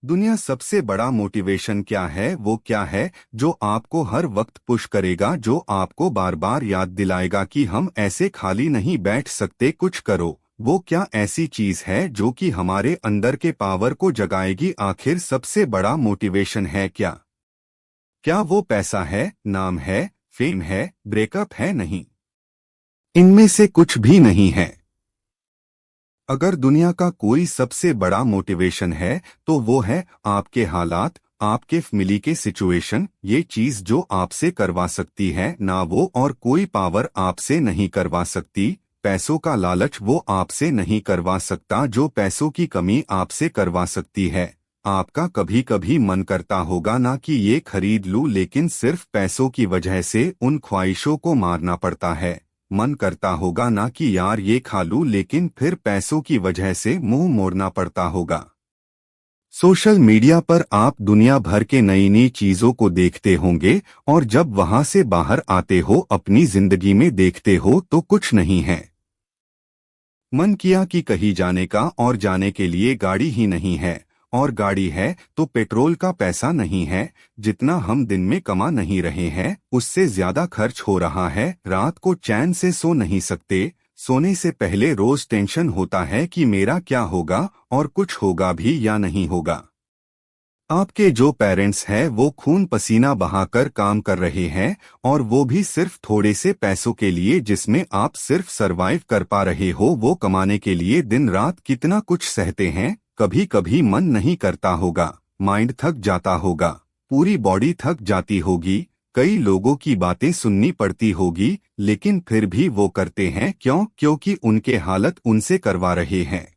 दुनिया सबसे बड़ा मोटिवेशन क्या है? वो क्या है जो आपको हर वक्त पुश करेगा, जो आपको बार बार याद दिलाएगा कि हम ऐसे खाली नहीं बैठ सकते, कुछ करो। वो क्या ऐसी चीज है जो कि हमारे अंदर के पावर को जगाएगी? आखिर सबसे बड़ा मोटिवेशन है क्या? क्या वो पैसा है, नाम है, फेम है, ब्रेकअप है? नहीं, इनमें से कुछ भी नहीं है। अगर दुनिया का कोई सबसे बड़ा मोटिवेशन है तो वो है आपके हालात, आपके फैमिली के सिचुएशन। ये चीज जो आपसे करवा सकती है ना वो और कोई पावर आपसे नहीं करवा सकती। पैसों का लालच वो आपसे नहीं करवा सकता जो पैसों की कमी आपसे करवा सकती है। आपका कभी कभी मन करता होगा ना कि ये खरीद लूं, लेकिन सिर्फ पैसों की वजह से उन ख्वाहिशों को मारना पड़ता है। मन करता होगा ना कि यार ये खा लूं, लेकिन फिर पैसों की वजह से मुंह मोड़ना पड़ता होगा। सोशल मीडिया पर आप दुनिया भर के नई नई चीजों को देखते होंगे और जब वहां से बाहर आते हो, अपनी जिंदगी में देखते हो तो कुछ नहीं है। मन किया कि कहीं जाने का और जाने के लिए गाड़ी ही नहीं है, और गाड़ी है तो पेट्रोल का पैसा नहीं है। जितना हम दिन में कमा नहीं रहे हैं उससे ज्यादा खर्च हो रहा है। रात को चैन से सो नहीं सकते। सोने से पहले रोज टेंशन होता है कि मेरा क्या होगा और कुछ होगा भी या नहीं होगा। आपके जो पेरेंट्स हैं वो खून पसीना बहाकर काम कर रहे हैं, और वो भी सिर्फ थोड़े से पैसों के लिए जिसमें आप सिर्फ सरवाइव कर पा रहे हो। वो कमाने के लिए दिन रात कितना कुछ सहते हैं। कभी कभी मन नहीं करता होगा, माइंड थक जाता होगा, पूरी बॉडी थक जाती होगी, कई लोगों की बातें सुननी पड़ती होगी, लेकिन फिर भी वो करते हैं। क्यों? क्योंकि उनके हालत उनसे करवा रहे हैं।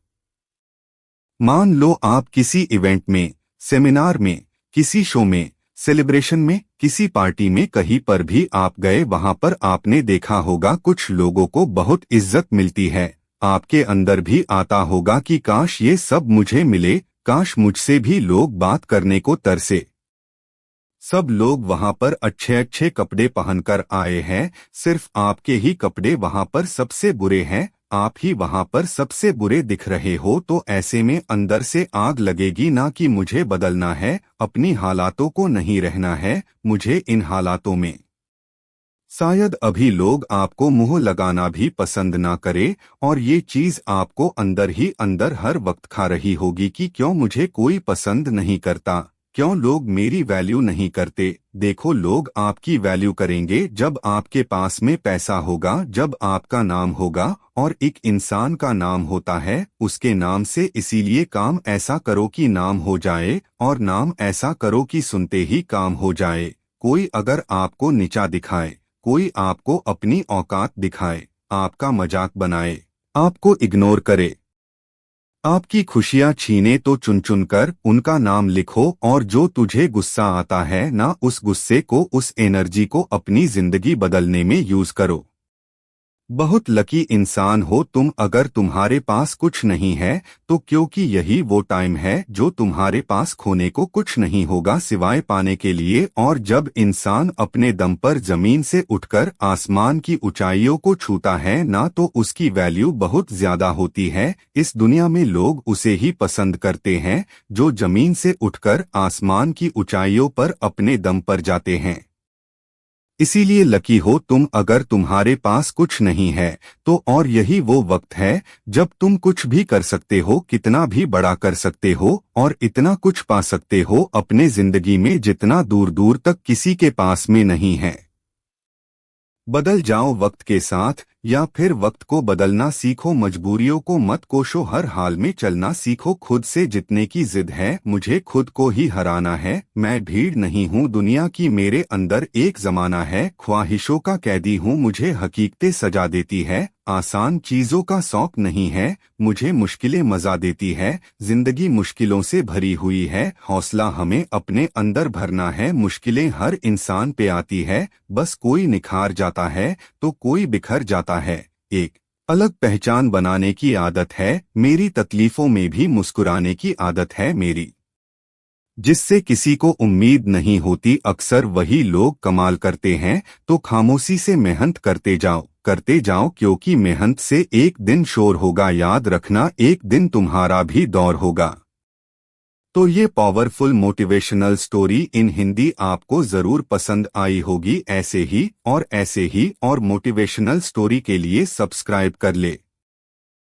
मान लो आप किसी इवेंट में, सेमिनार में, किसी शो में, सेलिब्रेशन में, किसी पार्टी में, कहीं पर भी आप गए, वहां पर आपने देखा होगा कुछ लोगों को बहुत इज्जत मिलती है। आपके अंदर भी आता होगा कि काश ये सब मुझे मिले, काश मुझसे भी लोग बात करने को तरसे। सब लोग वहां पर अच्छे अच्छे कपड़े पहनकर आए हैं, सिर्फ आपके ही कपड़े वहां पर सबसे बुरे हैं। आप ही वहां पर सबसे बुरे दिख रहे हो, तो ऐसे में अंदर से आग लगेगी ना कि मुझे बदलना है, अपनी हालातों को नहीं रहना है, मुझे इन हालातों में। शायद अभी लोग आपको मुंह लगाना भी पसंद ना करे, और ये चीज आपको अंदर ही अंदर हर वक्त खा रही होगी कि क्यों मुझे कोई पसंद नहीं करता, क्यों लोग मेरी वैल्यू नहीं करते। देखो, लोग आपकी वैल्यू करेंगे जब आपके पास में पैसा होगा, जब आपका नाम होगा, और एक इंसान का नाम होता है उसके नाम से। इसीलिए काम ऐसा करो कि नाम हो जाए, और नाम ऐसा करो कि सुनते ही काम हो जाए। कोई अगर आपको नीचा दिखाए, कोई आपको अपनी औकात दिखाए, आपका मजाक बनाए, आपको इग्नोर करे, आपकी खुशियां छीने, तो चुन चुन कर उनका नाम लिखो, और जो तुझे गुस्सा आता है ना, उस गुस्से को, उस एनर्जी को अपनी जिंदगी बदलने में यूज करो। बहुत लकी इंसान हो तुम अगर तुम्हारे पास कुछ नहीं है तो, क्योंकि यही वो टाइम है जो तुम्हारे पास खोने को कुछ नहीं होगा सिवाय पाने के लिए। और जब इंसान अपने दम पर जमीन से उठकर आसमान की ऊंचाइयों को छूता है ना, तो उसकी वैल्यू बहुत ज्यादा होती है। इस दुनिया में लोग उसे ही पसंद करते हैं जो जमीन से उठकर आसमान की ऊंचाइयों पर अपने दम पर जाते हैं। इसीलिए लकी हो तुम अगर तुम्हारे पास कुछ नहीं है तो, और यही वो वक्त है जब तुम कुछ भी कर सकते हो, कितना भी बड़ा कर सकते हो, और इतना कुछ पा सकते हो अपने जिंदगी में जितना दूर दूर तक किसी के पास में नहीं है। बदल जाओ वक्त के साथ, या फिर वक्त को बदलना सीखो। मजबूरियों को मत कोशो, हर हाल में चलना सीखो। खुद से जितने की जिद है, मुझे खुद को ही हराना है। मैं भीड़ नहीं हूँ दुनिया की, मेरे अंदर एक जमाना है। ख्वाहिशों का कैदी हूँ, मुझे हकीकतें सजा देती है। आसान चीजों का शौक नहीं है, मुझे मुश्किलें मजा देती है। जिंदगी मुश्किलों से भरी हुई है, हौसला हमें अपने अंदर भरना है। मुश्किलें हर इंसान पे आती है, बस कोई निखार जाता है तो कोई बिखर जाता है। एक अलग पहचान बनाने की आदत है मेरी, तकलीफों में भी मुस्कुराने की आदत है मेरी। जिससे किसी को उम्मीद नहीं होती, अक्सर वही लोग कमाल करते हैं। तो खामोशी से मेहनत करते जाओ, क्योंकि मेहनत से एक दिन शोर होगा। याद रखना, एक दिन तुम्हारा भी दौर होगा। तो ये powerful motivational story in Hindi आपको जरूर पसंद आई होगी। ऐसे ही और मोटिवेशनल स्टोरी के लिए सब्सक्राइब कर ले।